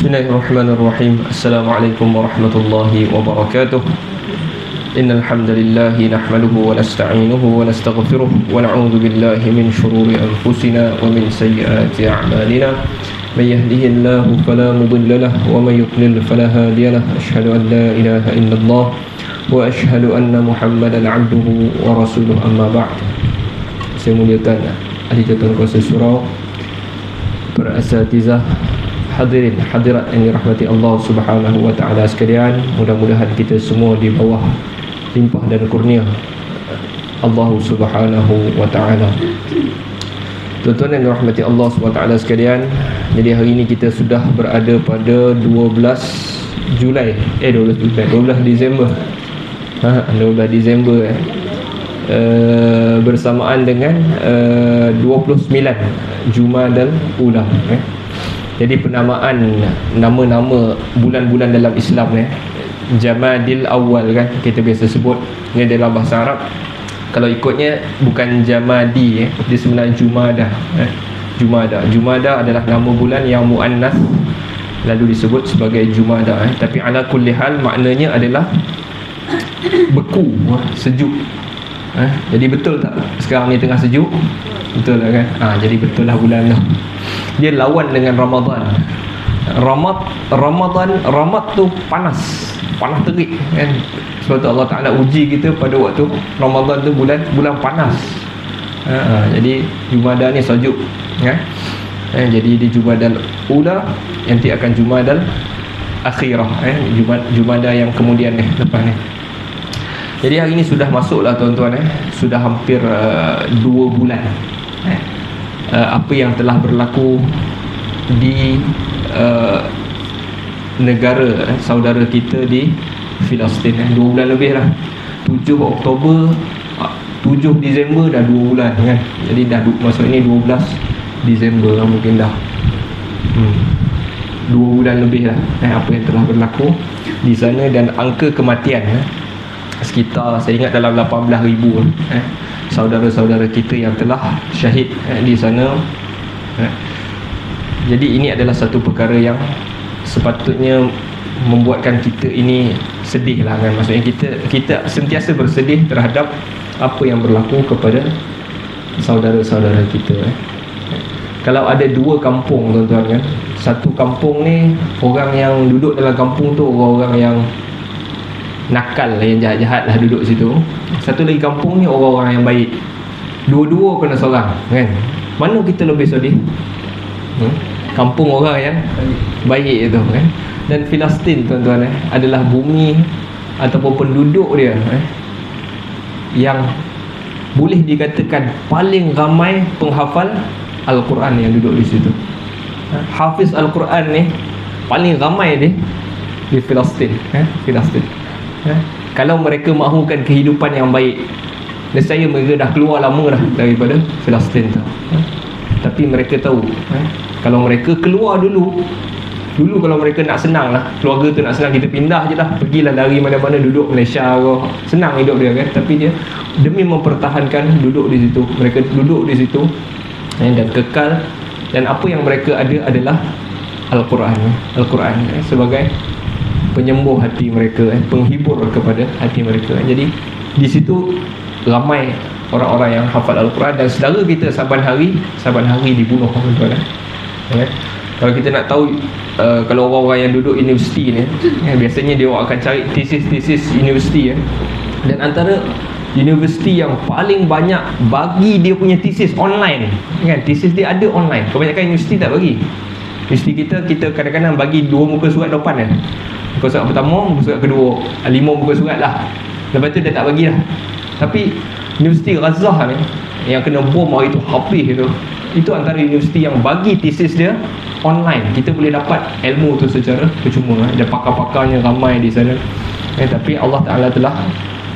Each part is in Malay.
Bismillahirrahmanirrahim. Assalamualaikum warahmatullahi wabarakatuh. Innal hamdalillah nahmaduhu wa nasta'inuhu wa nastaghfiruh wa na'udzu billahi min shururi anfusina wa min sayyiati a'malina. May yahdihillahu fala mudilla lahu wa may yudlil fala hadiya lahu. Asyhadu an la ilaha illallah wa asyhadu anna Muhammadan 'abduhu wa rasuluh. Amma ba'd. Saya muliakan ahli jatuh kuasa surau, para asatizah, hadirin hadirat yang dirahmati Allah Subhanahu wa taala sekalian. Mudah-mudahan kita semua di bawah limpah dan kurnia Allah Subhanahu wa taala. Tuan-tuan yang dirahmati Allah Subhanahu wa taala sekalian, jadi hari ini kita sudah berada pada 12 Disember. 12 Disember bersamaan dengan 29 Jumadal Ula. Jadi penamaan nama-nama bulan-bulan dalam Islam Jamadil Awal kan kita biasa sebut. Ini dalam bahasa Arab. Kalau ikutnya bukan Jamadi, dia sebenarnya Jumadah. Jumadah adalah nama bulan yang muannas, lalu disebut sebagai Jumadah. Tapi ala kulli hal maknanya adalah beku, sejuk. Jadi betul tak sekarang ni tengah sejuk? Betul lah kan? Jadi betul lah bulan tu. Dia lawan dengan Ramadan. Ramad tu panas terik kan. Sebab tu Allah Ta'ala uji kita pada waktu Ramadan tu bulan panas. Jadi Jumadah ni sejuk kan? Jadi di Jumadal Ula, nanti akan Jumadal Akhirah, Jumadah yang kemudian lepas ni. Jadi hari ini sudah masuk lah tuan-tuan, sudah hampir 2 bulan apa yang telah berlaku di negara saudara kita di Filastin. 2 bulan lebih lah. 7 Oktober 7 Disember dah 2 bulan kan. Jadi dah masuk ini 12 Disember lah, mungkin dah 2 bulan lebih lah apa yang telah berlaku di sana. Dan angka kematian sekitar, saya ingat dalam 18,000 saudara-saudara kita yang telah syahid di sana. Jadi ini adalah satu perkara yang sepatutnya membuatkan kita ini sedih lah kan. Maksudnya kita sentiasa bersedih terhadap apa yang berlaku kepada saudara-saudara kita. Kalau ada 2 kampung tuan-tuan kan, satu kampung ni orang yang duduk dalam kampung tu orang-orang yang nakal, yang jahat-jahat lah duduk situ. Satu lagi kampung ni orang-orang yang baik. Dua-dua kena seorang kan. Mana kita lebih sedih? Kampung orang yang baik itu kan. Dan Filastin tuan-tuan adalah bumi ataupun penduduk dia yang boleh dikatakan paling ramai penghafal Al-Quran yang duduk di situ. Hafiz Al-Quran ni paling ramai di Filastin. Filastin. Kalau mereka mahukan kehidupan yang baik, nescaya mereka dah keluar lama dah daripada Filastin tu. Tapi mereka tahu kalau mereka keluar dulu kalau mereka nak senang lah, keluarga tu nak senang, kita pindah je lah, pergilah dari mana-mana, duduk Malaysia ke, senang hidup dia kan. Tapi dia demi mempertahankan duduk di situ, mereka duduk di situ dan kekal. Dan apa yang mereka ada adalah Al-Quran sebagai penyembuh hati mereka, penghibur kepada hati mereka. Jadi di situ ramai orang-orang yang hafal Al-Quran. Dan saudara kita saban hari dibunuh tuan-tuan. Kalau kita nak tahu, kalau orang-orang yang duduk universiti ni biasanya dia akan cari tesis universiti dan antara universiti yang paling banyak bagi dia punya tesis online kan, tesis dia ada online. Kebanyakan universiti tak bagi. Universiti kita kadang-kadang bagi 2 muka surat depan muka surat pertama, muka surat kedua, 5 muka surat lah. Lepas tu dia tak bagi lah. Tapi Universiti Ghazah ni yang kena bom hari tu, habis itu antara universiti yang bagi tesis dia online. Kita boleh dapat ilmu tu secara percuma. Ada pakar-pakarnya ramai di sana. Tapi Allah Ta'ala telah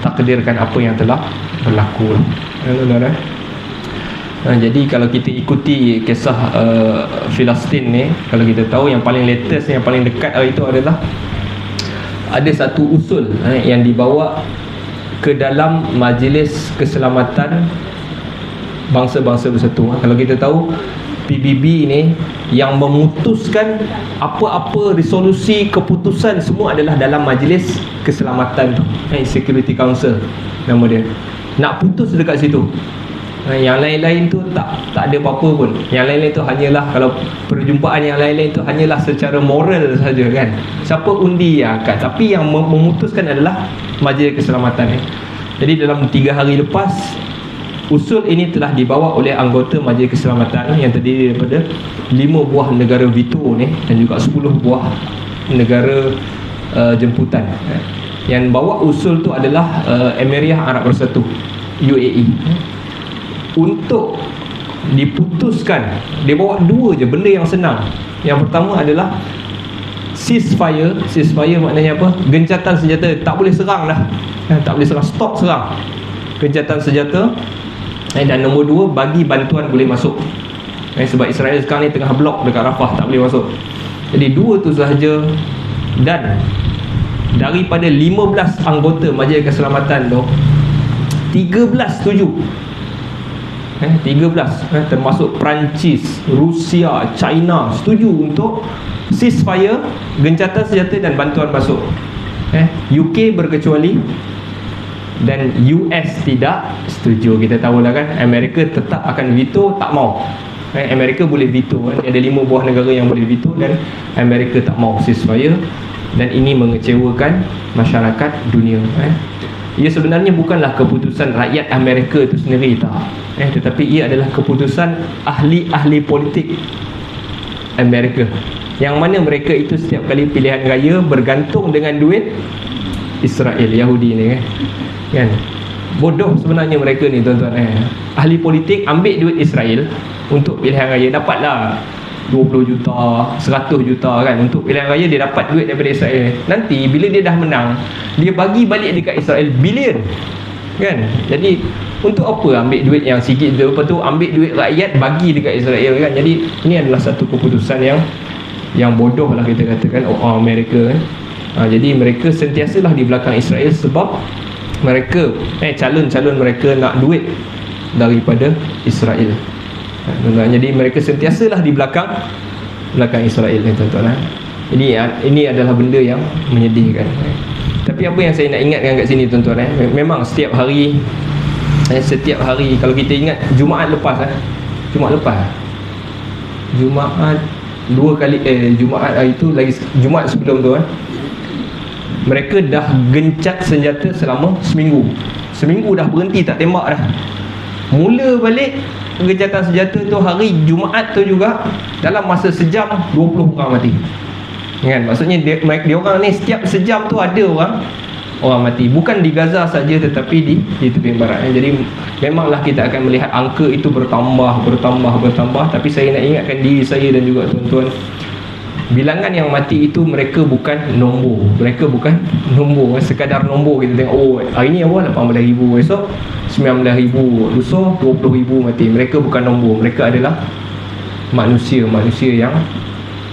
takdirkan apa yang telah berlaku. Jadi kalau kita ikuti kisah Filastin ni, kalau kita tahu yang paling latest, yang paling dekat hari itu adalah ada satu usul yang dibawa ke dalam Majlis Keselamatan Bangsa-Bangsa Bersatu. Kalau kita tahu PBB ini yang memutuskan apa-apa resolusi keputusan semua adalah dalam Majlis Keselamatan tu, Security Council nama dia. Nak putus dekat situ. Yang lain-lain tu tak ada apa-apa pun. Yang lain-lain tu hanyalah, kalau perjumpaan yang lain-lain tu hanyalah secara moral saja kan. Siapa undi yang akad, tapi yang memutuskan adalah Majlis Keselamatan ni. Jadi dalam 3 hari lepas, usul ini telah dibawa oleh anggota Majlis Keselamatan yang terdiri daripada 5 buah negara veto ni dan juga 10 buah negara jemputan. Yang bawa usul tu adalah Emirat Arab Bersatu, UAE. Untuk diputuskan, dia bawa 2 je benda yang senang. Yang pertama adalah ceasefire. Ceasefire maknanya apa? Gencatan senjata, tak boleh serang dah. Tak boleh serang, stop serang. Gencatan senjata. Dan nombor 2, bagi bantuan boleh masuk. Sebab Israel sekarang ni tengah blok dekat Rafah, tak boleh masuk. Jadi 2 tu sahaja. Dan daripada 15 anggota Majlis Keselamatan tu, 13 setuju. 13 termasuk Perancis, Rusia, China setuju untuk ceasefire, gencatan senjata dan bantuan masuk. UK berkecuali dan US tidak setuju. Kita tahulah kan, Amerika tetap akan veto, tak mau. Amerika boleh veto, ada 5 buah negara yang boleh veto dan Amerika tak mau ceasefire. Dan ini mengecewakan masyarakat dunia. Ia sebenarnya bukanlah keputusan rakyat Amerika itu sendiri, tak. Tetapi ia adalah keputusan ahli-ahli politik Amerika, yang mana mereka itu setiap kali pilihan raya bergantung dengan duit Israel, Yahudi ni kan. Bodoh sebenarnya mereka ni, tuan-tuan. Ahli politik ambil duit Israel untuk pilihan raya, dapatlah 20 juta, 100 juta kan. Untuk pilihan raya dia dapat duit daripada Israel. Nanti bila dia dah menang, dia bagi balik dekat Israel bilion kan. Jadi untuk apa ambil duit yang sikit tu, lepas tu ambil duit rakyat bagi dekat Israel kan. Jadi ini adalah satu keputusan yang bodoh lah kita katakan, Amerika kan. Jadi mereka sentiasalah di belakang Israel sebab mereka calon-calon mereka nak duit daripada Israel. Jadi mereka sentiasalah di belakang Israel ni, tuan-tuan. Jadi ini adalah benda yang menyedihkan. Tapi apa yang saya nak ingatkan kat sini, tuan-tuan, memang setiap hari kalau kita ingat Jumaat lepas Jumaat 2 kali Jumaat hari tu, lagi Jumaat sebelum tu mereka dah gencat senjata selama seminggu dah berhenti tak tembak dah. Mula balik gencatan senjata tu hari Jumaat tu juga, dalam masa sejam 20 orang mati kan. Maksudnya dia orang ni setiap sejam tu ada orang mati, bukan di Gaza saja tetapi di tepi barat. Jadi memanglah kita akan melihat angka itu bertambah. Tapi saya nak ingatkan diri saya dan juga tuan-tuan, bilangan yang mati itu mereka bukan nombor. Sekadar nombor. Kita tengok, hari ni 18,000, esok 19,000, lusa 20,000 mati. Mereka bukan nombor. Mereka adalah manusia yang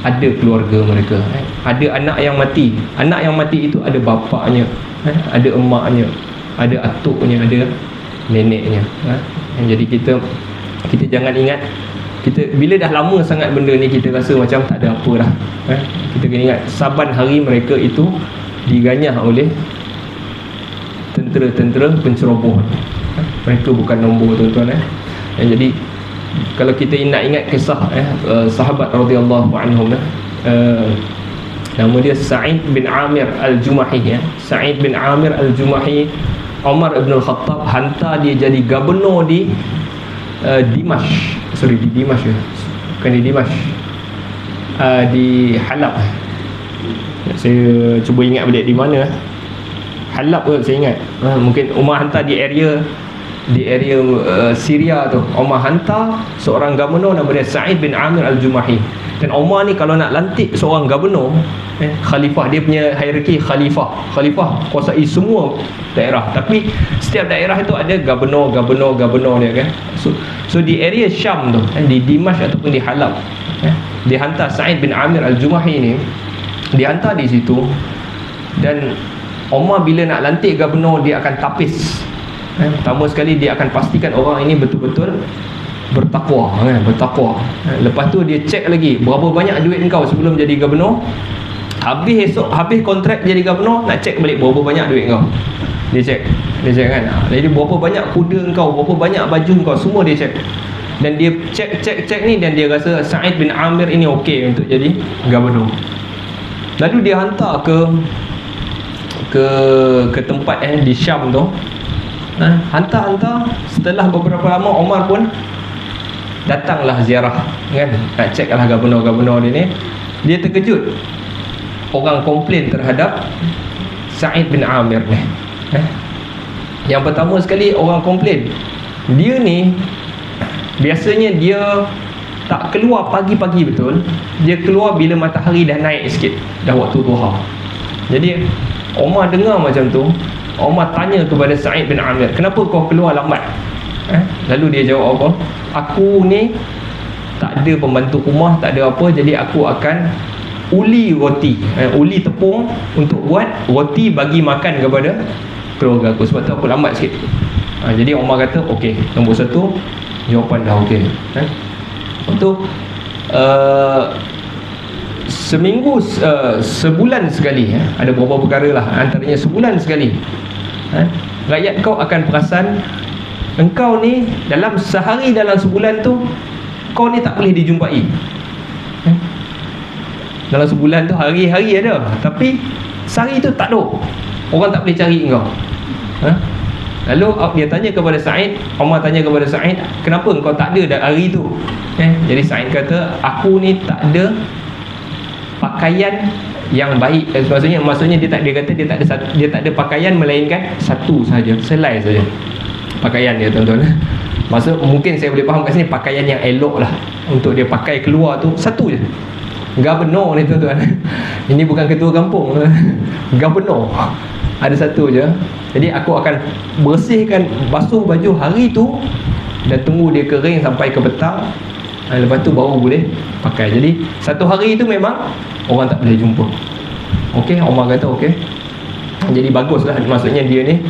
ada keluarga mereka. Ada anak yang mati. Anak yang mati itu ada bapaknya, ada emaknya, ada atuknya, ada neneknya. Jadi kita jangan ingat, kita bila dah lama sangat benda ni, kita rasa macam tak ada apa dah. Kita kena ingat, saban hari mereka itu diganyah oleh tentera-tentera penceroboh. Mereka bukan nombor, tuan-tuan. Jadi kalau kita nak ingat kisah sahabat radhiyallahu anhum, nama dia Sa'id bin Amir Al-Jumahi. Sa'id bin Amir Al-Jumahi, Umar ibn Al-Khattab hantar dia jadi gubernur di Dimash. Di Halab. Saya cuba ingat balik di mana. Halab kot saya ingat. Mungkin Umar hantar di area Syria tu. Umar hantar seorang gubernur nama dia Sa'id bin Amir Al-Jumahi. Dan Umar ni kalau nak lantik seorang gubernur, khalifah, dia punya hierarki khalifah kuasai semua daerah, tapi setiap daerah itu ada gubernur dia kan. So di area Syam tu, di Dimash ataupun di Halab, dihantar Sa'id bin Amir Al-Jumahi ni, dihantar di situ. Dan Umar bila nak lantik gubernur, dia akan tapis. Pertama sekali dia akan pastikan orang ini betul-betul bertakwa kan, bertakwa. Lepas tu dia check lagi berapa banyak duit kau sebelum jadi gubernur. Habis kontrak jadi gubernur, nak check balik berapa banyak duit kau. Dia check kan. Jadi berapa banyak kuda kau, berapa banyak baju kau, semua dia check. Dan dia check ni, dan dia rasa Sa'id bin Amir ini okey untuk jadi gubernur. Lalu dia hantar ke tempat di Syam tu. Hantar. Setelah beberapa lama, Omar pun datanglah ziarah kan, nak check lah gubernur dia ni. Dia terkejut, orang komplain terhadap Sa'id bin Amir ni. Yang pertama sekali, orang komplain dia ni biasanya dia tak keluar pagi-pagi betul. Dia keluar bila matahari dah naik sikit, dah waktu duha. Jadi Omar dengar macam tu, Omar tanya kepada Sa'id bin Amir, kenapa kau keluar lambat? Lalu dia jawab apa? Aku ni tak ada pembantu rumah, tak ada apa, jadi aku akan uli roti, uli tepung untuk buat roti bagi makan kepada keluarga aku. Sebab tu aku lambat sikit. Jadi Omar kata, okey, nombor satu, jawapan dah okey. Lepas tu seminggu, sebulan sekali, ada beberapa perkara lah, antaranya sebulan sekali, rakyat kau akan perasan engkau ni dalam sehari, dalam sebulan tu kau ni tak boleh dijumpai. Dalam sebulan tu hari-hari ada, tapi sehari tu tak ada, orang tak boleh cari engkau. Lalu dia tanya kepada Sa'id, Omar tanya kepada Sa'id, kenapa engkau tak ada hari tu? Jadi Sa'id kata, aku ni tak ada pakaian yang baik. Maksudnya dia tak ada pakaian melainkan satu saja, selai saja pakaian dia, tuan-tuan. Maksud mungkin saya boleh faham kat sini, pakaian yang elok lah untuk dia pakai keluar tu, satu je. Gubernur ni, tuan-tuan. Ini bukan ketua kampung, gubernur, ada satu je. Jadi aku akan bersihkan, basuh baju hari tu dan tunggu dia kering sampai ke petang. Lepas tu baru boleh pakai. Jadi satu hari tu memang orang tak boleh jumpa. Okey, Omar kata okey. Jadi baguslah, maksudnya dia ni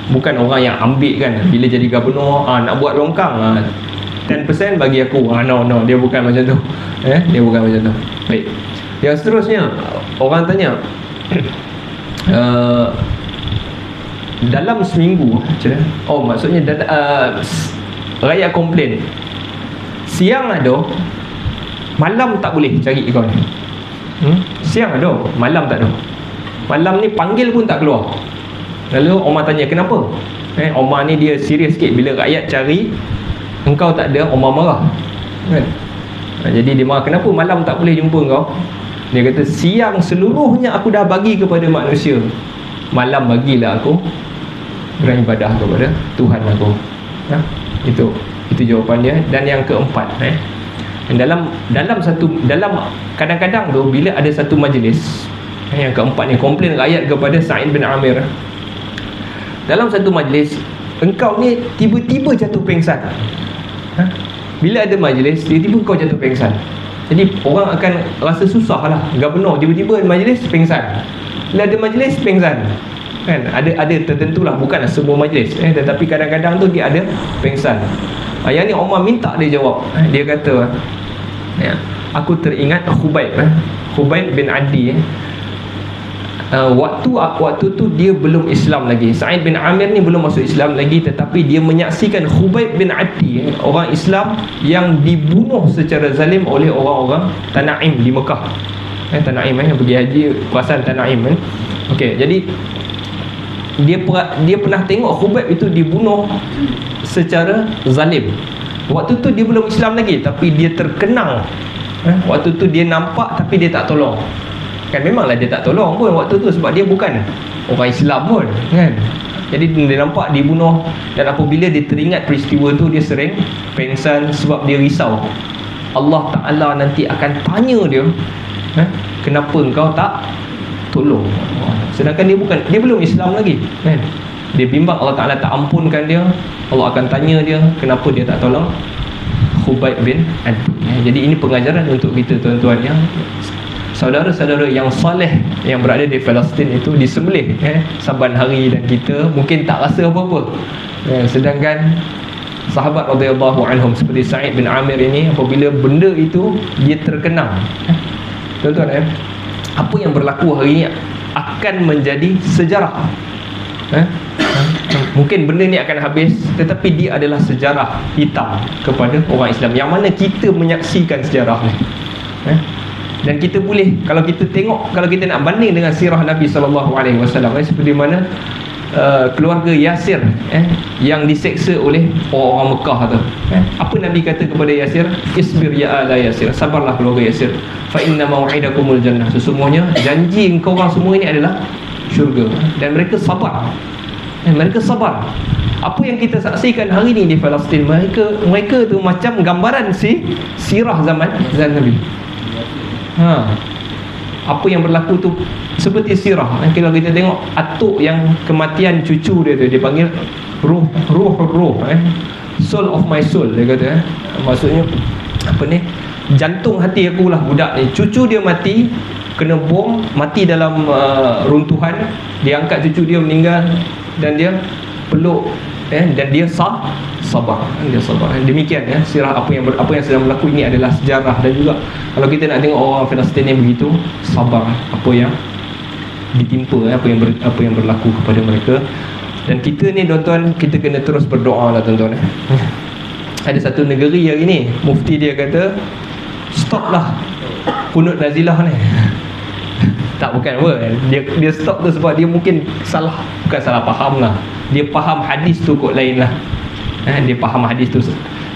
bukan orang yang ambil kan, bila jadi gubernur nak buat longkang 10% bagi aku. No, dia bukan macam tu. Dia bukan macam tu. Baik. Yang seterusnya, orang tanya dalam seminggu, maksudnya rakyat komplain, siang ada, malam tak boleh cari kau ni. Siang ada, malam tak ada. Malam ni panggil pun tak keluar. Lalu Omar tanya, kenapa? Omar ni dia serius sikit, bila rakyat cari engkau tak ada, Omar marah kan? Jadi dia marah, kenapa malam tak boleh jumpa kau? Dia kata, siang seluruhnya aku dah bagi kepada manusia, malam bagilah aku beribadah kepada Tuhan aku. Itu jawapan dia. Dan yang keempat, dalam kadang-kadang tu bila ada satu majlis, yang keempat ni, komplain rakyat kepada Sa'id bin Amir. Dalam satu majlis, engkau ni tiba-tiba jatuh pengsan. Bila ada majlis, tiba-tiba kau jatuh pengsan. Jadi orang akan rasa susah lah. Gubernur tiba-tiba majlis pengsan, bila ada majlis pengsan kan. Ada tertentulah, bukanlah semua majlis, tetapi kadang-kadang tu dia ada pengsan. Yang ni Omar minta dia jawab. Dia kata, aku teringat Khubayb bin Adi. Waktu tu dia belum Islam lagi. Sa'id bin Amir ni belum masuk Islam lagi, tetapi dia menyaksikan Khubayb bin Adi, orang Islam yang dibunuh secara zalim oleh orang-orang Tanaim di Mekah. Tanaim yang pergi haji, perasaan Tanaim kan. Okey, jadi dia pernah tengok Khubayb itu dibunuh secara zalim. Waktu tu dia belum Islam lagi, tapi dia terkenang. Waktu tu dia nampak tapi dia tak tolong. Kan memanglah dia tak tolong pun waktu tu, sebab dia bukan orang Islam pun kan. Jadi dia nampak dibunuh, dan apabila dia teringat peristiwa tu, dia sering pengsan sebab dia risau Allah Ta'ala nanti akan tanya dia, kenapa engkau tak tolong? Sedangkan dia belum Islam lagi kan. Dia bimbang Allah Ta'ala tak ampunkan dia, Allah akan tanya dia kenapa dia tak tolong Khubayb bin Adi. Jadi ini pengajaran untuk kita, tuan-tuan, yang saudara-saudara yang soleh yang berada di Palestin itu disembelih saban hari, dan kita mungkin tak rasa apa-apa, sedangkan sahabat radhiyallahu anhum seperti Sa'id bin Amir ini, apabila benda itu dia terkenang, tuan-tuan, apa yang berlaku hari ini akan menjadi sejarah. Mungkin benda ni akan habis, tetapi dia adalah sejarah hitam kepada orang Islam, yang mana kita menyaksikan sejarah ni. Dan kita boleh, kalau kita tengok, kalau kita nak banding dengan sirah Nabi SAW, seperti mana keluarga Yasir yang diseksa oleh orang Mekah tu, apa Nabi kata kepada Yasir? Isbir ya ala Yasir, sabarlah keluarga Yasir, fa inna mau'idakumul jannah, sesungguhnya janji engkau orang semua ini adalah syurga. Dan mereka sabar, mereka sabar. Apa yang kita saksikan hari ini di Palestin, mereka tu macam gambaran sirah zaman Nabi. Apa yang berlaku tu seperti sirah. Kalau kita tengok atuk yang kematian cucu dia tu, dia panggil ruh, soul of my soul, dia kata. Maksudnya apa ni, jantung hati aku lah budak ni. Cucu dia mati, kena bom, mati dalam runtuhan. Dia angkat cucu dia meninggal, dan dia peluk, dan dia sabar. Dia sabar. Demikian sirah apa yang sedang berlaku ini adalah sejarah. Dan juga kalau kita nak tengok orang Palestin yang begitu sabar apa yang ditimpa, apa yang berlaku kepada mereka. Dan kita ni, tuan-tuan, kita kena terus berdoa lah, tuan-tuan. Ada satu negeri hari ni, mufti dia kata, stoplah kunut nazilah ni. Tak, bukan apa, dia stop tu sebab dia mungkin bukan salah faham lah. Dia faham hadis tu kot lain lah. Dia faham hadis tu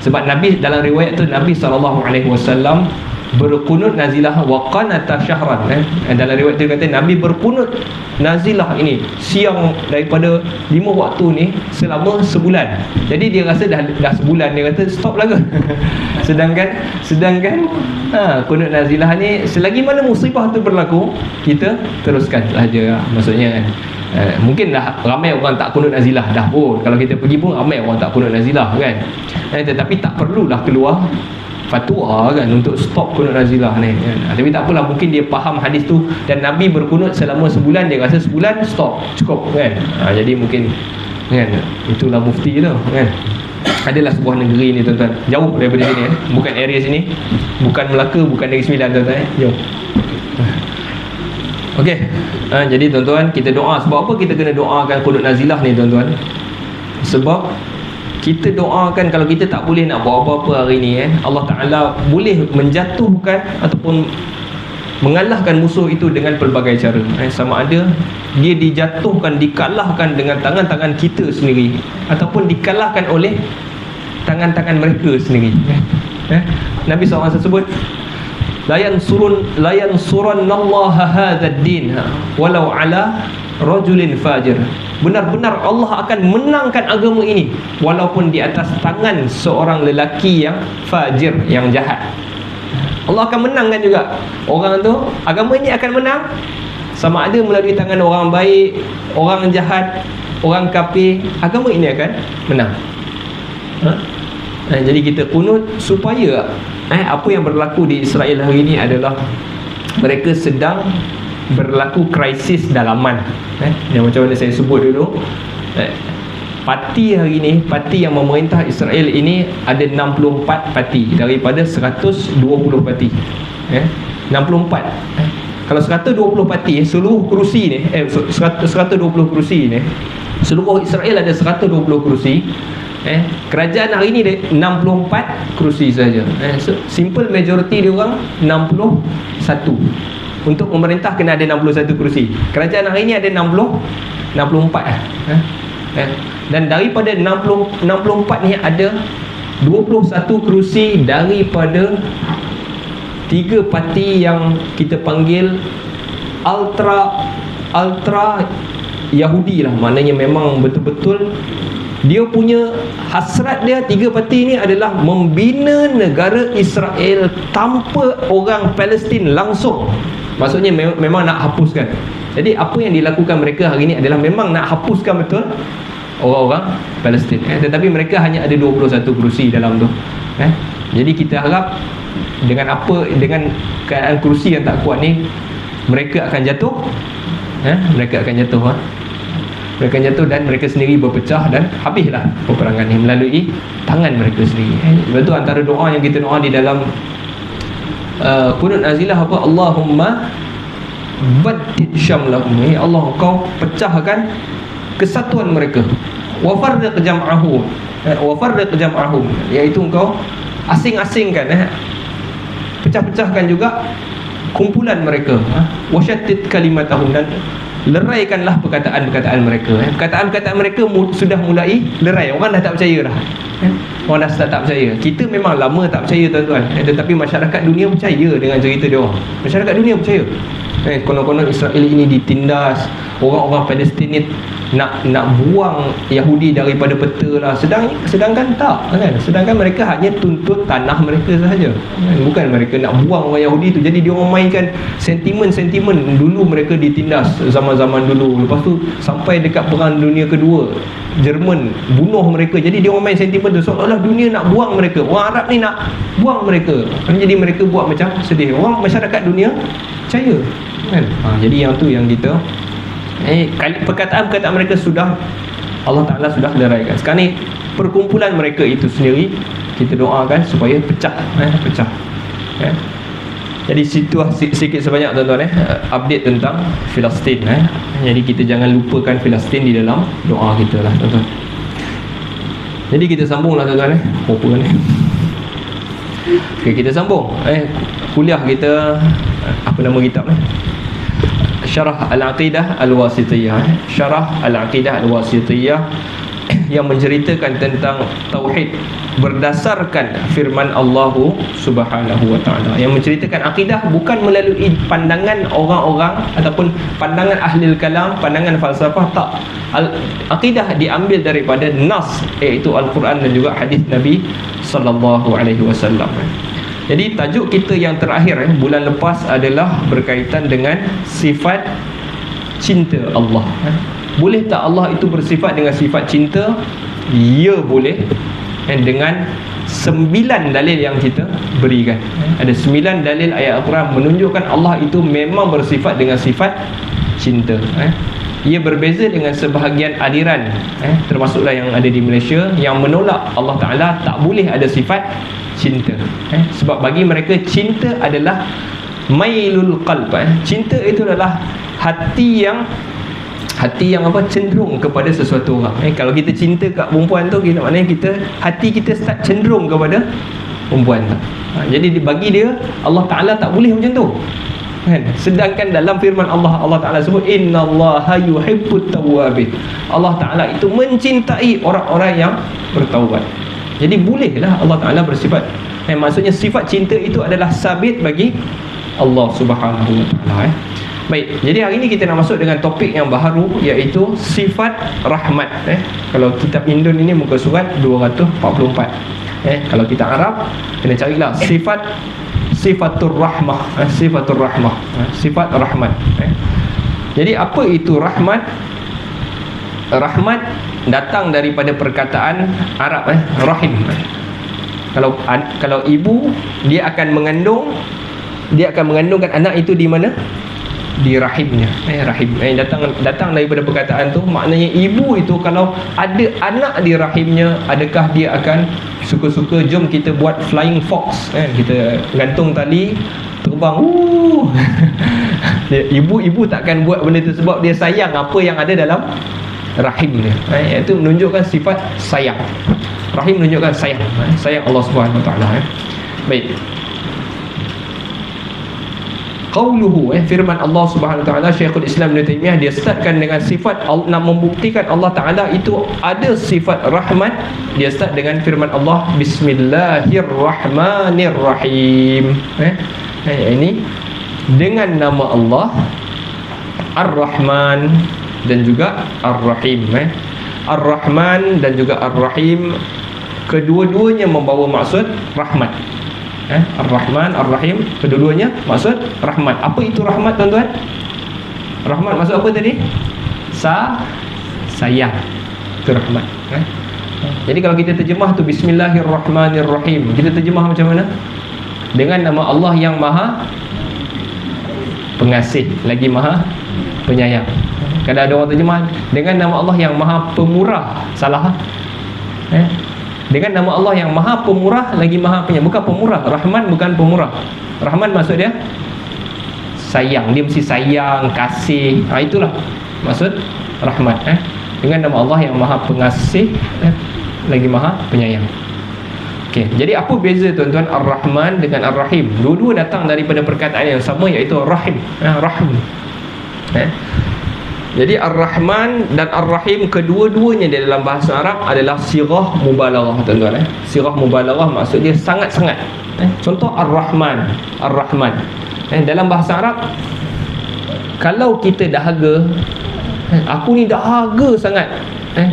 sebab Nabi, dalam riwayat tu, Nabi SAW berkunut nazilah wa qanata syahran. Dalam riwayat tu kata Nabi berkunut nazilah ini siang daripada 5 waktu ni selama sebulan. Jadi dia rasa dah sebulan, dia kata stop lah ke. sedangkan kunut nazilah ni, selagi mana musibah tu berlaku, kita teruskan saja. Maksudnya kan, mungkin dah ramai orang tak kunut nazilah dah pun. Kalau kita pergi pun ramai orang tak kunut nazilah kan. Tetapi tak perlulah keluar fatwa kan untuk stop kunut nazilah ni kan. Tapi tak apalah, mungkin dia faham hadis tu, dan Nabi berkunut selama sebulan, dia rasa sebulan stop, cukup kan. Jadi mungkin kan, itulah mufti tu kan. Adalah sebuah negeri ni, tuan-tuan, jauh daripada sini bukan area sini, bukan Melaka, bukan Negeri Sembilan, tuan-tuan jauh. Okey, jadi tuan-tuan, kita doa. Sebab apa kita kena doakan kunut nazilah ni, tuan-tuan? Sebab kita doakan, kalau kita tak boleh nak buat apa-apa hari ni, Allah Ta'ala boleh menjatuhkan ataupun mengalahkan musuh itu dengan pelbagai cara. Sama ada dia dijatuhkan, dikalahkan dengan tangan-tangan kita sendiri, ataupun dikalahkan oleh tangan-tangan mereka sendiri. Nabi SAW sebut, la yansurannallaha hadzal din walau ala rajulin fajir. Benar-benar Allah akan menangkan agama ini walaupun di atas tangan seorang lelaki yang fajir, yang jahat. Allah akan menangkan juga. Orang tu, agama ini akan menang sama ada melalui tangan orang baik, orang jahat, orang kafir, agama ini akan menang. Jadi kita kunut supaya apa yang berlaku di Israel hari ini adalah mereka sedang berlaku krisis dalaman. Yang macam mana saya sebut dulu, parti hari ini, parti yang memerintah Israel ini ada 64 parti daripada 120 parti. 64. Kalau 120 parti, seluruh kerusi ni 120 kerusi ni, seluruh Israel ada 120 kerusi. Kerajaan hari ni 64 kerusi saja. So, simple majority dia orang 61. Untuk memerintah kena ada 61 kerusi. Kerajaan hari ni ada 64. Dan daripada 64 ni ada 21 kerusi daripada 3 parti yang kita panggil ultra Yahudi lah. Maknanya memang betul-betul dia punya hasrat dia, 3 parti ni adalah membina negara Israel tanpa orang Palestin langsung. Maksudnya memang nak hapuskan. Jadi apa yang dilakukan mereka hari ni adalah memang nak hapuskan betul orang-orang Palestin. Tetapi mereka hanya ada 21 kerusi dalam tu. Jadi kita harap dengan keadaan kerusi yang tak kuat ni, mereka akan jatuh. Mereka akan jatuh. Mereka jatuh dan mereka sendiri berpecah dan habislah peperangan ini melalui tangan mereka sendiri. Sebab tu antara doa yang kita doa di dalam kunut nazilah apa? Allahumma baddid syamlahum. Ya Allah, kau pecahkan kesatuan mereka. Wa farriq jam'ahum. Wa farriq jam'ahum, iaitu engkau asing-asingkan, pecah-pecahkan juga kumpulan mereka. Wa syattid kalimatahum, dan leraikanlah perkataan-perkataan mereka. Perkataan-perkataan mereka sudah mulai lerai. Orang dah tak percaya dah. Orang dah start tak percaya. Kita memang lama tak percaya tuan-tuan, tetapi masyarakat dunia percaya dengan cerita dia orang. Masyarakat dunia percaya. Konon-konon Israel ini ditindas, orang-orang Palestin ni nak buang Yahudi daripada peta lah. Sedangkan tak kan? Sedangkan mereka hanya tuntut tanah mereka sahaja kan? Bukan mereka nak buang orang Yahudi tu. Jadi dia orang mainkan sentimen-sentimen. Dulu mereka ditindas zaman-zaman dulu, lepas tu sampai dekat Perang Dunia Kedua, Jerman bunuh mereka. Jadi dia orang main sentimen tu, seolah-olah dunia nak buang mereka. Orang Arab ni nak buang mereka. Jadi mereka buat macam sedih. Orang masyarakat dunia percaya kan? Jadi yang tu yang kita perkataan-perkataan mereka sudah Allah Ta'ala sudah leraikan. Sekarang ni perkumpulan mereka itu sendiri kita doakan supaya pecah. Jadi situ sikit sebanyak tuan-tuan update tentang Filistin. Jadi kita jangan lupakan Filistin di dalam doa kita lah tuan-tuan. Jadi kita sambung lah tuan-tuan. Apa ni? Okay, kita sambung kuliah kita. Apa nama kitab ni? Syarah Al-Aqidah Al-Wasithiyah. Syarah Al-Aqidah Al-Wasithiyah yang menceritakan tentang tauhid berdasarkan firman Allah Subhanahu wa taala, yang menceritakan akidah bukan melalui pandangan orang-orang ataupun pandangan ahli kalam, pandangan falsafah, tak. Akidah diambil daripada nas, iaitu Al-Quran dan juga hadis Nabi sallallahu alaihi wasallam. Jadi tajuk kita yang terakhir bulan lepas adalah berkaitan dengan sifat cinta Allah. Boleh tak Allah itu bersifat dengan sifat cinta? Ya, boleh. Dan dengan 9 dalil yang kita berikan. Ada 9 dalil ayat Al-Quran menunjukkan Allah itu memang bersifat dengan sifat cinta. Ia berbeza dengan sebahagian aliran, termasuklah yang ada di Malaysia, yang menolak Allah Ta'ala tak boleh ada sifat cinta. Sebab bagi mereka cinta adalah mailul qalb. Cinta itu adalah hati yang apa, cenderung kepada sesuatu orang. Kalau kita cinta kat perempuan tu, maknanya hati kita start cenderung kepada perempuan tu. Jadi bagi dia Allah Ta'ala tak boleh macam tu kan? Sedangkan dalam firman Allah Ta'ala sebut innallaha yuhibbut tawwabin. Allah Ta'ala itu mencintai orang-orang yang bertaubat. Jadi bolehlah Allah Ta'ala bersifat, maksudnya sifat cinta itu adalah sabit bagi Allah Subhanahu wa Ta'ala. Baik, jadi hari ini kita nak masuk dengan topik yang baru, iaitu sifat rahmat. Kalau kitab Indon ini muka surat 244. Kalau kitab Arab kena carilah sifatur rahmah, sifatur rahmah, sifat rahmat. Jadi apa itu rahmat? Rahmat datang daripada perkataan Arab rahim. Kalau ibu dia akan mengandungkan anak itu di mana? Di rahimnya. Rahim datang daripada perkataan tu. Maknanya ibu itu kalau ada anak di rahimnya, adakah dia akan suka-suka jom kita buat flying fox, kita gantung tali terbang. Ibu takkan buat benda tu sebab dia sayang apa yang ada dalam rahim dia. Itu menunjukkan sifat sayang. Rahim menunjukkan sayang, sayang Allah Subhanahu wa taala. Baik. Qauluhu, firman Allah Subhanahu wa taala, Syekhul Islam Ibn Taimiyah dia startkan dengan sifat, nak membuktikan Allah Taala itu ada sifat rahmat. Dia start dengan firman Allah, Bismillahirrahmanirrahim. Ini dengan nama Allah Ar-Rahman dan juga Ar-Rahim. Ar-Rahman dan juga Ar-Rahim, kedua-duanya membawa maksud rahmat. Ar-Rahman, Ar-Rahim, kedua-duanya maksud rahmat. Apa itu rahmat tuan-tuan? Rahmat maksud apa tadi? Sayang. Itu rahmat. Jadi kalau kita terjemah tu Bismillahirrahmanirrahim, kita terjemah macam mana? Dengan nama Allah yang Maha Pengasih lagi Maha Penyayang. Kadang ada orang terjemah dengan nama Allah yang Maha Pemurah. Salah. Dengan nama Allah yang Maha Pemurah lagi Maha Penyayang. Bukan pemurah. Rahman bukan pemurah. Rahman maksud dia sayang. Dia mesti sayang, kasih. Itulah maksud Rahman. Dengan nama Allah yang Maha Pengasih lagi Maha Penyayang. Okay. Jadi apa beza tuan-tuan Ar-Rahman dengan Ar-Rahim? Dua-dua datang daripada perkataan yang sama, iaitu Rahim. Rahim. Jadi Ar-Rahman dan Ar-Rahim, kedua-duanya di dalam bahasa Arab adalah sirah mubalaghah, tuan-tuan. Sirah mubalaghah maksudnya sangat-sangat. Contoh Ar-Rahman. Ar-Rahman. Dalam bahasa Arab, kalau kita dahaga, aku ni dahaga sangat.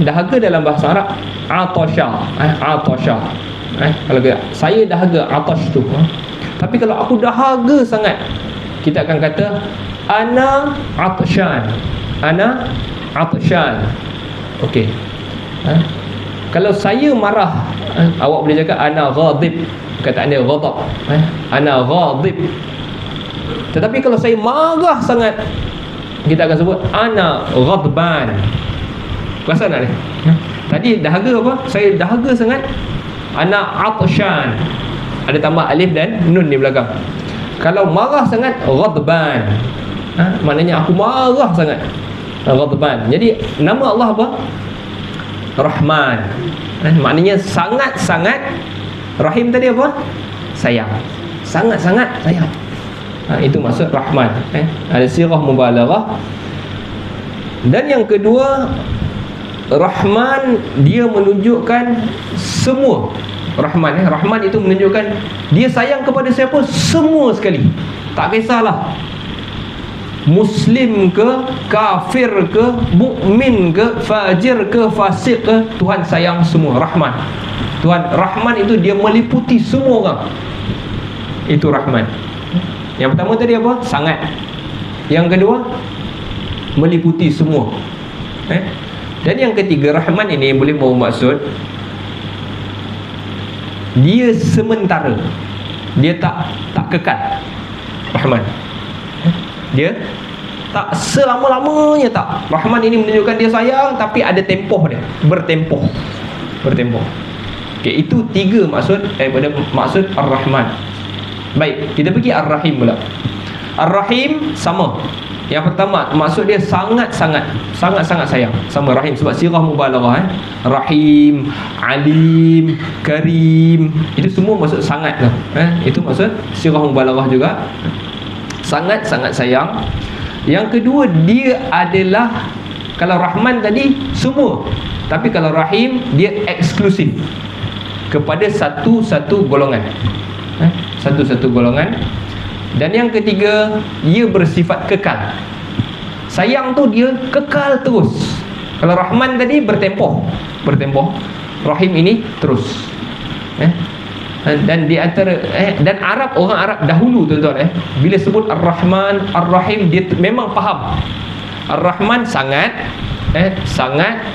Dahaga dalam bahasa Arab atasha. Atasha. Kalau saya dahaga, atash tu. Tapi kalau aku dahaga sangat, kita akan kata ana atshan. Ana atshan. Okey. Kalau saya marah, awak boleh cakap ana ghadib. Kataan dia ghadab. Ana ghadib. Tetapi kalau saya marah sangat, kita akan sebut ana ghadban. Perasan tak ni? Tadi dahaga apa? Saya dahaga sangat. Ana atshan. Ada tambah alif dan nun di belakang. Kalau marah sangat, ghadban. Maknanya aku marah sangat. Ghadban. Jadi nama Allah apa? Rahman. Maknanya sangat-sangat. Rahim tadi apa? Sayang. Sangat-sangat sayang. Itu maksud Rahman. Ada sirah mubalaghah. Dan yang kedua, Rahman dia menunjukkan semua. Rahman Rahman itu menunjukkan dia sayang kepada siapa? Semua sekali. Tak kisahlah Muslim ke, kafir ke, mukmin ke, fajir ke, fasik ke, Tuhan sayang semua. Rahman. Tuhan Rahman itu dia meliputi semua orang. Itu Rahman. Yang pertama tadi apa? Sangat. Yang kedua, meliputi semua. Dan yang ketiga, Rahman ini boleh bermaksud dia sementara. Dia tak kekal. Rahman. Dia tak selama-lamanya tak. Rahman ini menunjukkan dia sayang, tapi ada tempoh dia. Bertempoh. Okey, itu tiga maksud daripada maksud Ar-Rahman. Baik, kita pergi Ar-Rahim pula. Ar-Rahim sama. Yang pertama, maksud dia sangat-sangat sayang. Sama Rahim sebab sirah mubalaghah. Rahim, Alim, Karim, itu semua maksud sangat lah. Itu maksud sirah mubalaghah juga. Sangat-sangat sayang. Yang kedua, dia adalah, kalau Rahman tadi semua, tapi kalau Rahim dia eksklusif kepada satu-satu golongan. Satu-satu golongan. Dan yang ketiga, ia bersifat kekal. Sayang tu dia kekal terus. Kalau Rahman tadi bertempoh. Rahim ini terus. Dan di antara dan orang Arab dahulu, tuan-tuan, bila sebut Ar-Rahman, Ar-Rahim, dia memang faham. Ar-Rahman sangat,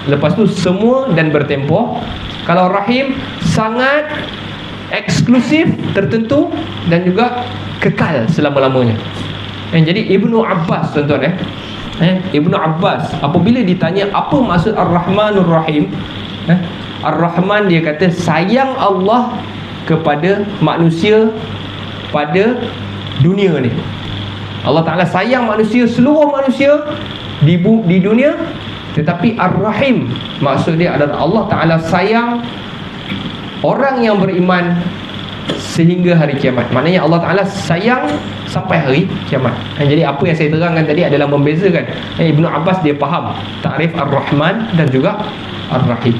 lepas tu semua dan bertempoh. Kalau Rahim sangat, eksklusif, tertentu, dan juga kekal selama-lamanya. Jadi Ibnu Abbas, tuan-tuan, Ibnu Abbas apabila ditanya apa maksud Ar-Rahmanur Rahim, Ar-Rahman dia kata sayang Allah kepada manusia pada dunia ni. Allah Ta'ala sayang manusia, seluruh manusia di dunia. Tetapi Ar-Rahim maksud dia adalah Allah Ta'ala sayang orang yang beriman sehingga hari kiamat. Maknanya Allah Ta'ala sayang sampai hari kiamat. Jadi apa yang saya terangkan tadi adalah membezakan. Ibnu Abbas dia faham takrif Ar-Rahman dan juga Ar-Rahim.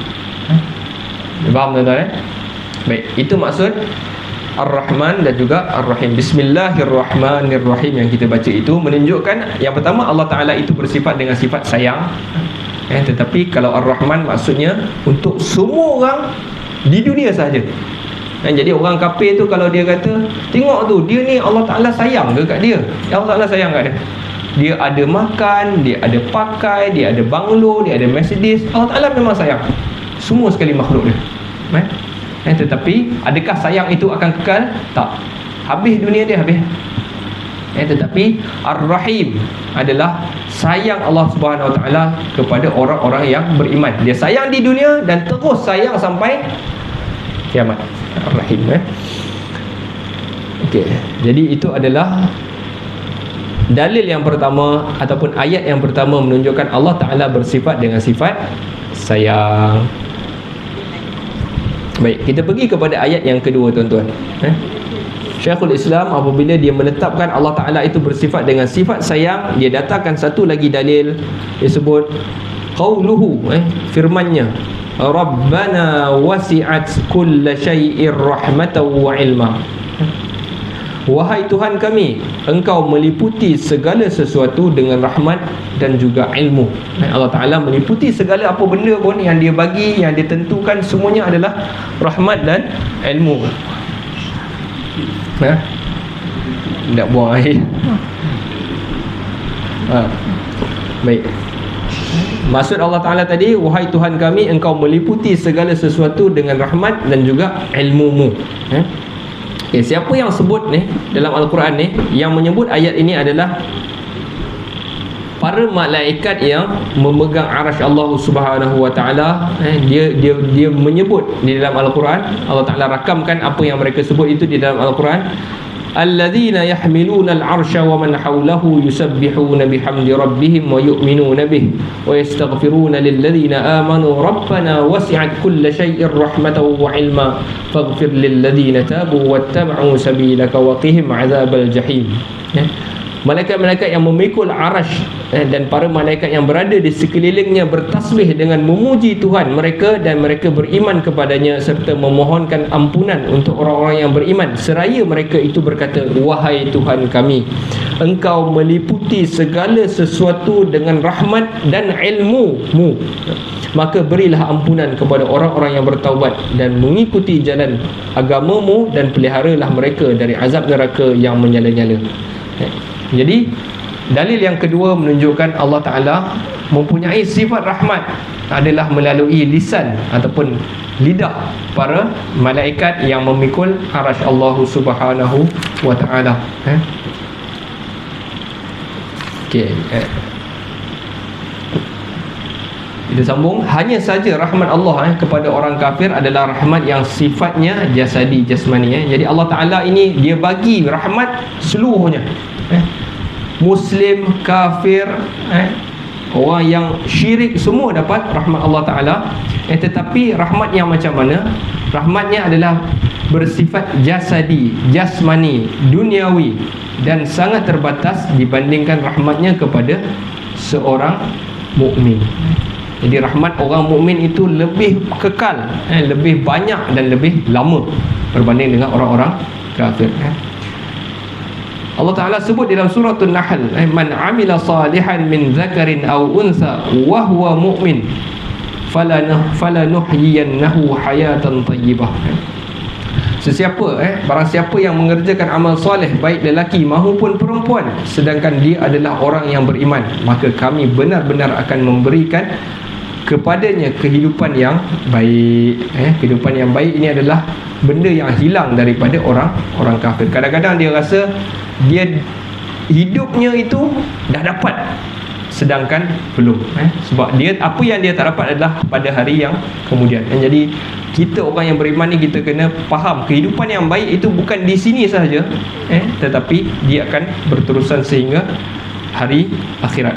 Faham, tuan-tuan? Baik, itu maksud Ar-Rahman dan juga Ar-Rahim. Bismillahirrahmanirrahim yang kita baca itu menunjukkan yang pertama, Allah Ta'ala itu bersifat dengan sifat sayang. Tetapi kalau Ar-Rahman maksudnya untuk semua orang di dunia sahaja. Jadi orang kafir tu kalau dia kata, tengok tu, dia ni Allah Ta'ala sayang ke kat dia? Allah Ta'ala sayang kat dia. Dia ada makan, dia ada pakai, dia ada banglo, dia ada Mercedes. Allah Ta'ala memang sayang semua sekali makhluk dia. Tetapi adakah sayang itu akan kekal? Tak. Habis dunia dia, habis. Tetapi Ar-Rahim adalah sayang Allah Subhanahu Wa Taala kepada orang-orang yang beriman. Dia sayang di dunia dan terus sayang sampai kiamat. Ar-Rahim. Okey, jadi itu adalah dalil yang pertama ataupun ayat yang pertama menunjukkan Allah Ta'ala bersifat dengan sifat sayang. Baik, kita pergi kepada ayat yang kedua, tuan-tuan. Syekhul Islam apabila dia menetapkan Allah Ta'ala itu bersifat dengan sifat sayang, dia datangkan satu lagi dalil. Dia sebut qauluhu, firmannya, Rabbana wasi'at kulla syai'ir rahmatan wa ilma. Wahai Tuhan kami, Engkau meliputi segala sesuatu dengan rahmat dan juga ilmu. Allah Ta'ala meliputi segala apa benda pun yang dia bagi, yang dia tentukan, semuanya adalah rahmat dan ilmu. Tak buang air. Baik. Maksud Allah Ta'ala tadi, wahai Tuhan kami, Engkau meliputi segala sesuatu dengan rahmat dan juga ilmu-Mu. Okay, siapa yang sebut ni dalam Al-Quran ni, yang menyebut ayat ini adalah para malaikat yang memegang arasy Allah Subhanahu Wa Taala. Dia menyebut di dalam Al-Quran, Allah Taala rakamkan apa yang mereka sebut itu di dalam Al-Quran. Alladzina yahmiluna al-arsha wa man hawlahu yusabbihuna bihamdi rabbihim wa yu'minuna bih wa yastaghfiruna lilladzina amanu rabbana wasi'at kulla syai'ir rahmatan wa ilma faghfir lilladzina tabu wattaba'u sabilaka wa qihim 'adzabal jahim. Malaikat-malaikat yang memikul arasy dan para malaikat yang berada di sekelilingnya bertasbih dengan memuji Tuhan mereka, dan mereka beriman kepadanya serta memohonkan ampunan untuk orang-orang yang beriman, seraya mereka itu berkata, wahai Tuhan kami, Engkau meliputi segala sesuatu dengan rahmat dan ilmu-Mu, maka berilah ampunan kepada orang-orang yang bertaubat dan mengikuti jalan agama-Mu, dan peliharalah mereka dari azab neraka yang menyala-nyala. Jadi dalil yang kedua menunjukkan Allah Ta'ala mempunyai sifat rahmat adalah melalui lisan ataupun lidah para malaikat yang memikul arasy Allah Subhanahu Wa Ta'ala. Okey, kita sambung. Hanya saja rahmat Allah kepada orang kafir adalah rahmat yang sifatnya jasadi, jasmani. Jadi Allah Ta'ala ini dia bagi rahmat seluruhnya. Muslim, kafir, orang yang syirik, semua dapat rahmat Allah Ta'ala. Tetapi rahmat yang macam mana? Rahmatnya adalah bersifat jasadi, jasmani, duniawi, dan sangat terbatas dibandingkan rahmatnya kepada seorang mukmin. Jadi rahmat orang mukmin itu lebih kekal, lebih banyak dan lebih lama berbanding dengan orang-orang kafir. Allah Ta'ala sebut dalam surah An-Nahl, man amila salihan min zakarin aw unsa wa huwa mu'min falanuhyiyannahu hayatan tayyibah. Sesiapa barang siapa yang mengerjakan amal soleh, baik lelaki maupun perempuan, sedangkan dia adalah orang yang beriman, maka kami benar-benar akan memberikan kepadanya kehidupan yang baik. Kehidupan yang baik ini adalah benda yang hilang daripada orang kafir. Kadang-kadang dia rasa dia hidupnya itu dah dapat, sedangkan belum. Sebab dia, apa yang dia tak dapat adalah pada hari yang kemudian. Jadi kita orang yang beriman ni, kita kena faham kehidupan yang baik itu bukan di sini sahaja, tetapi dia akan berterusan sehingga hari akhirat.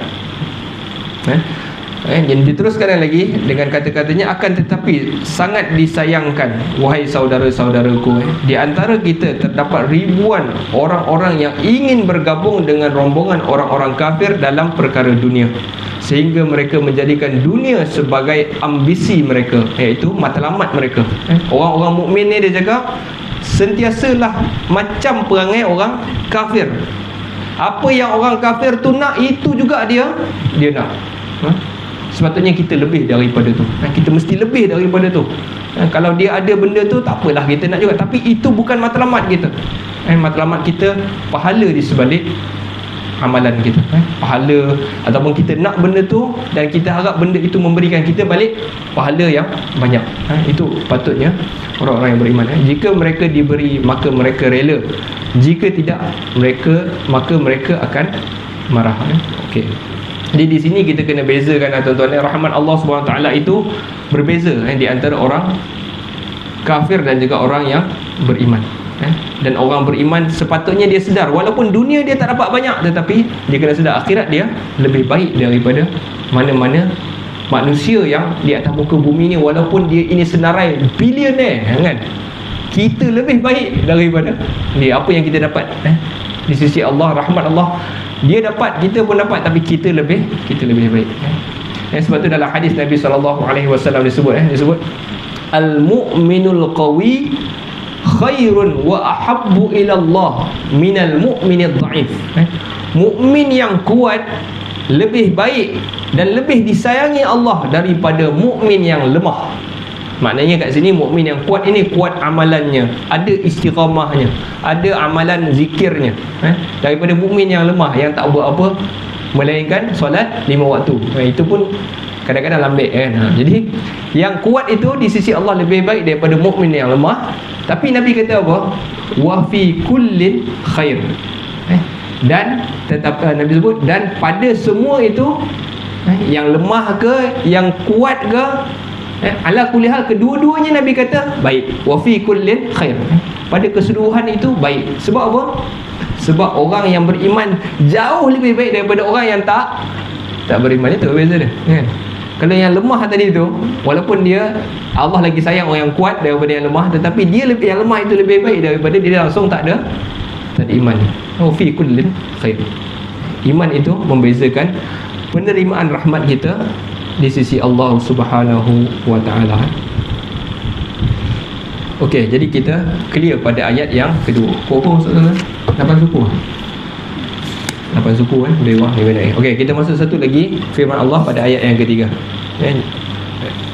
Yang diteruskan lagi dengan kata-katanya, akan tetapi sangat disayangkan wahai saudara-saudaraku, di antara kita terdapat ribuan orang-orang yang ingin bergabung dengan rombongan orang-orang kafir dalam perkara dunia, sehingga mereka menjadikan dunia sebagai ambisi mereka, iaitu matlamat mereka. Orang-orang mukmin ni dia cakap sentiasalah macam perangai orang kafir. Apa yang orang kafir tu nak, itu juga dia nak. Sepatutnya kita lebih daripada tu. Kita mesti lebih daripada tu. Kalau dia ada benda tu, tak apalah, kita nak juga. Tapi itu bukan matlamat kita. Matlamat kita pahala di sebalik amalan kita, pahala, ataupun kita nak benda tu dan kita harap benda itu memberikan kita balik pahala yang banyak. Itu patutnya orang-orang yang beriman. Jika mereka diberi, maka mereka rela. Jika tidak, maka mereka akan marah. Okey. Jadi di sini kita kena bezakan tuan-tuan, rahmat Allah SWT itu berbeza di antara orang kafir dan juga orang yang beriman. Dan orang beriman sepatutnya dia sedar, walaupun dunia dia tak dapat banyak, tetapi dia kena sedar akhirat dia lebih baik daripada mana-mana manusia yang di atas muka bumi ni. Walaupun dia ini senarai bilioner, kan, kita lebih baik daripada dia. Apa yang kita dapat di sisi Allah, rahmat Allah, dia dapat, kita pun dapat, tapi kita lebih baik. Sebab tu dalam hadis Nabi SAW disebut al-mu'minul qawi khairun wa ahabbu ila Allah minal mu'minid dha'if. Mukmin yang kuat lebih baik dan lebih disayangi Allah daripada mukmin yang lemah. Maknanya kat sini mukmin yang kuat ini kuat amalannya, ada istiqamahnya, ada amalan zikirnya, daripada mukmin yang lemah yang tak buat apa melainkan solat 5 waktu. Itu pun kadang-kadang lambik, kan. Jadi yang kuat itu di sisi Allah lebih baik daripada mukmin yang lemah. Tapi Nabi kata apa? Wa fi kullin khair. Dan tetap Nabi sebut, dan pada semua itu, yang lemah ke yang kuat ke, ala kulli hal, kedua-duanya Nabi kata baik. Wa fi kullin khair. Pada keseluruhan itu baik. Sebab apa? Sebab orang yang beriman jauh lebih baik daripada orang yang tak beriman. Itu beza dia, kan? Kalau yang lemah tadi tu, walaupun dia, Allah lagi sayang orang yang kuat daripada yang lemah, tetapi yang lemah itu lebih baik daripada dia langsung tak ada iman. Fi kullin khair. Iman itu membezakan penerimaan rahmat kita di sisi Allah Subhanahu wa taala. Okey, jadi kita clear pada ayat yang kedua. Berapa masuk sana? 8 suku. 8 suku, dewa ni benar. Okey, kita masuk satu lagi firman Allah pada ayat yang ketiga.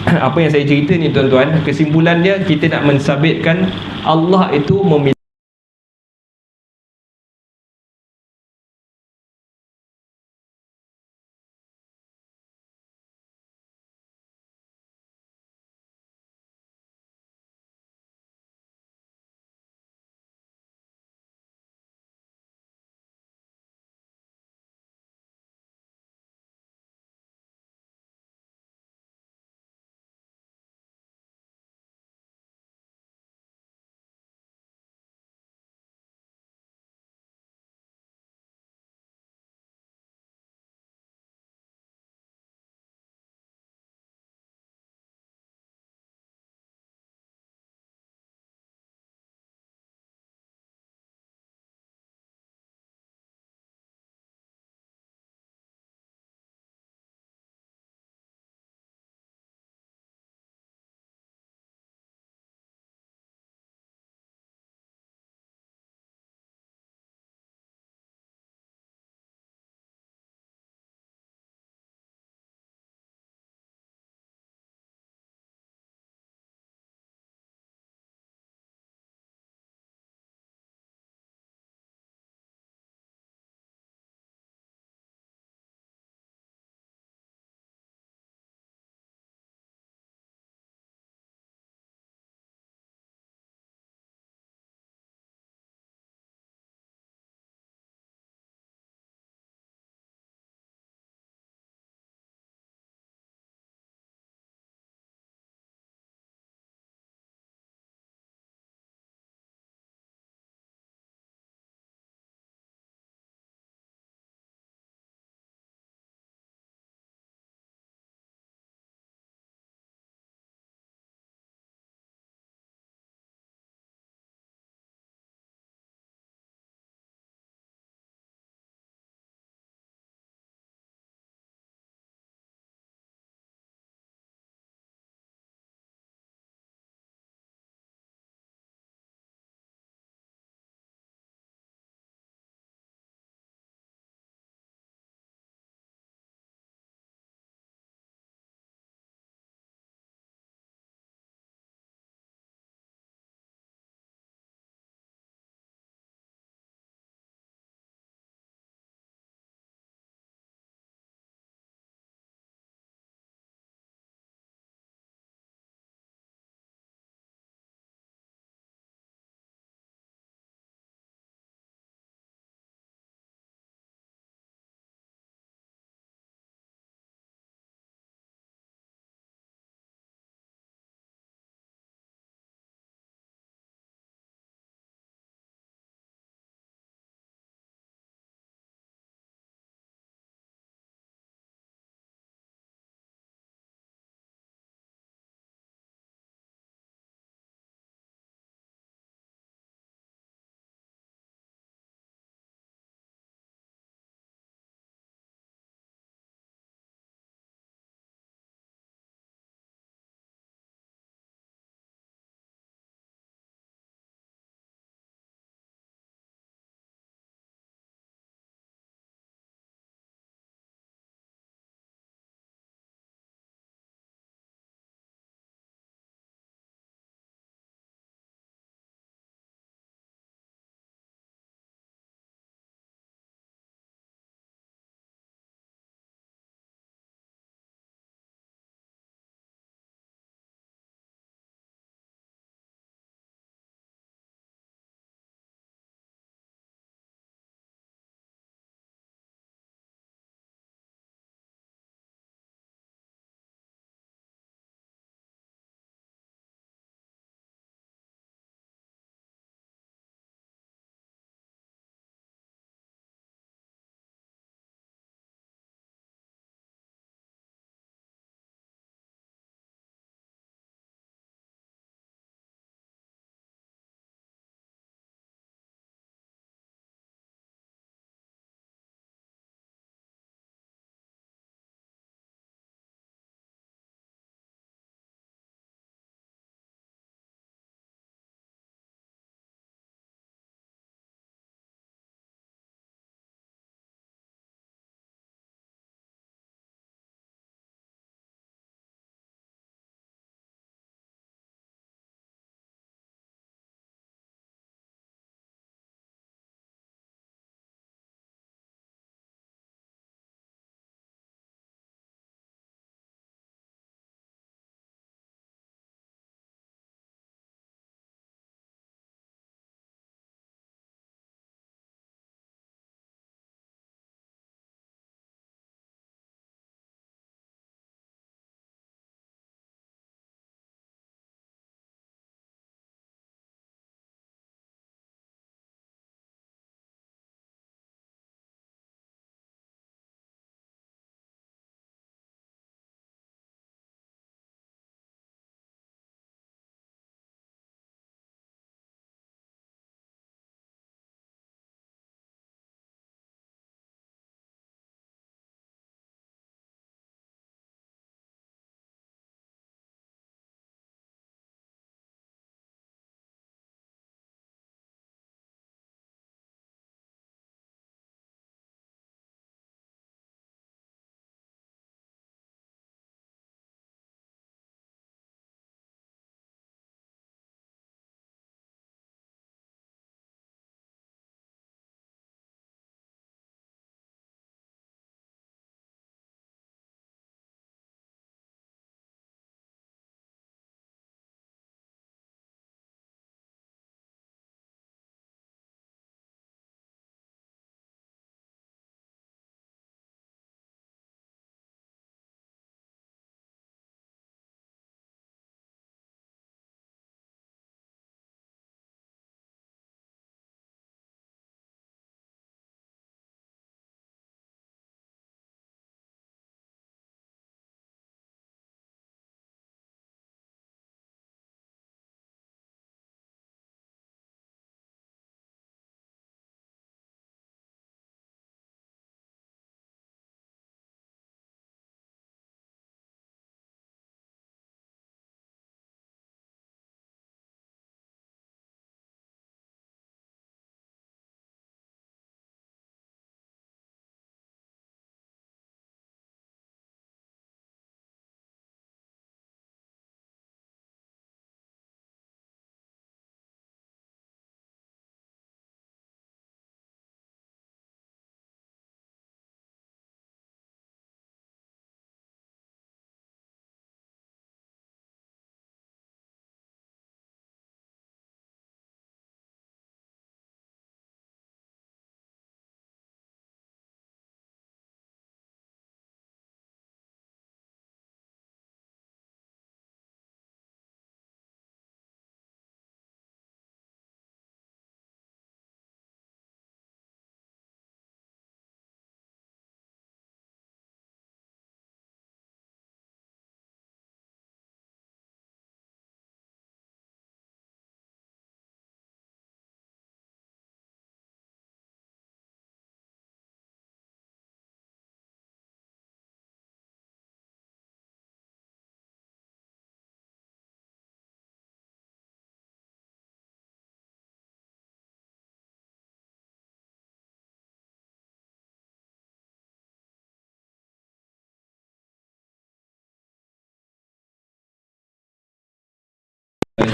Apa yang saya cerita ni tuan-tuan, kesimpulan dia kita nak mensabitkan Allah itu memiliki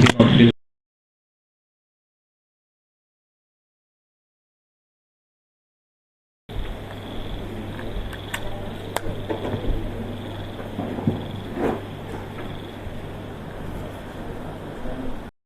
Alhamdulillah.